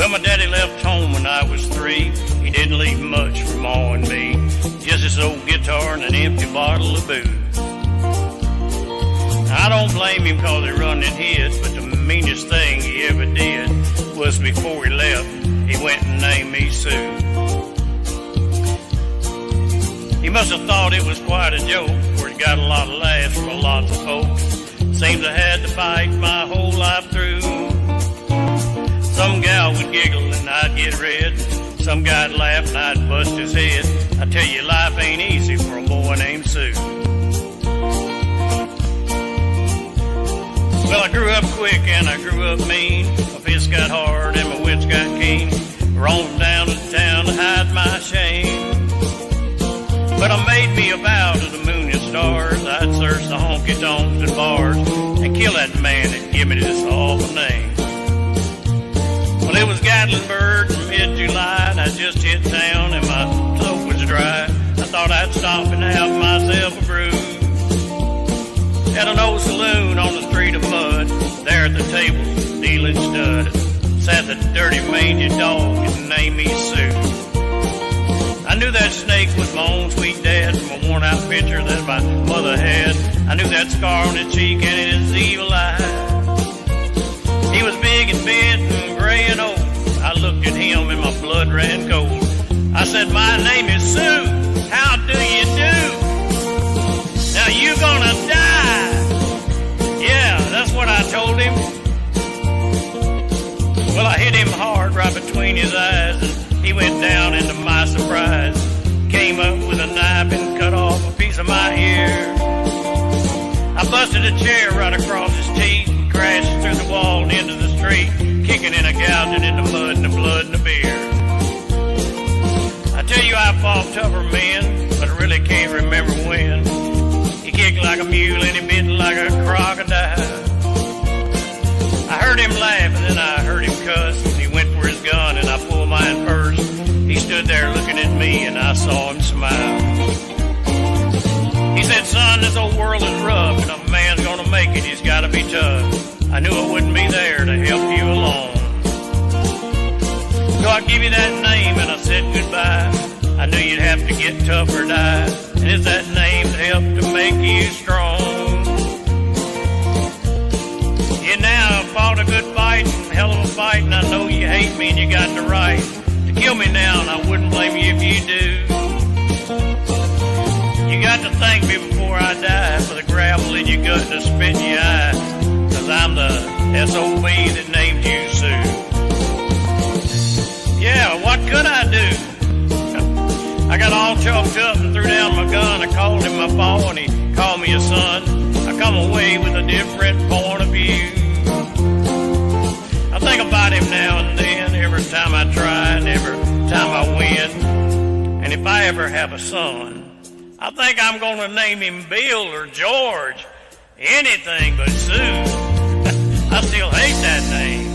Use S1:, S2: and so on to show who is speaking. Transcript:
S1: Well, my daddy left home when I was 3. He didn't leave much for Ma and me, just this old guitar and an empty bottle of booze. I don't blame him cause he run and hid, but the meanest thing he ever did was before he left, he went and named me Sue. He must have thought it was quite a joke, for he got a lot of laughs from lots of folks. Seems I had to fight my whole life through. Some gal would giggle and I'd get red. Some guy'd laugh and I'd bust his head. I tell you, life ain't easy for a boy named Sue. Well, I grew up quick and I grew up mean. My fists got hard and my wits got keen. Roamed down to town to hide my shame. But I made me a vow to the moon and stars. I'd search the honky-tonks and bars and kill that man that give me this awful name. Well, it was Gatlinburg from mid-July, and I just hit town and my throat was dry. I thought I'd stop and have myself a brew. At an old saloon on the street of mud, there at the table, dealing stud, sat the dirty mangy dog and named me Sue. I knew that snake was my own sweet dad from a worn-out picture that my mother had. I knew that scar on his cheek and his evil eye. He was big and bent and gray and old. I looked at him and my blood ran cold. I said, my name is Sue. How do you do? Now you gonna die. Yeah, that's what I told him. Well, I hit him hard right between his eyes, and he went down, and to my surprise, came up with a knife and cut off a piece of my ear. I busted a chair right across his teeth and crashed through the wall and into the street, kicking and gouging in the mud and the blood and the beer. I tell you, I fought tougher men, but I really can't remember when. He kicked like a mule and he bit like a crocodile. I heard him laugh and then I heard him cuss. He went for his gun and I pulled mine first. He stood there looking at me and I saw him smile. He said, son, this old world is rough, and a man's gonna make it, he's gotta be tough. I knew I wouldn't be there to help you along. So I give you that name and I said goodbye. I knew you'd have to get tough or die, and it's that name that helped to make you strong. You now fought a good fight, hell of a fight, and I know you hate me and you got the right to kill me now, and I wouldn't blame you if you do. You got to thank me before I die for the gravel in your gut and the spit in your eye, 'cause I'm the SOB that named you Sue. Yeah, what could I do? I got all choked up and threw down my gun. I called him my pa and he called me a son. I come away with a different point of view. I think about him now and then, every time I try and every time I win. And if I ever have a son, I think I'm going to name him Bill or George. Anything but Sue. I still hate that name.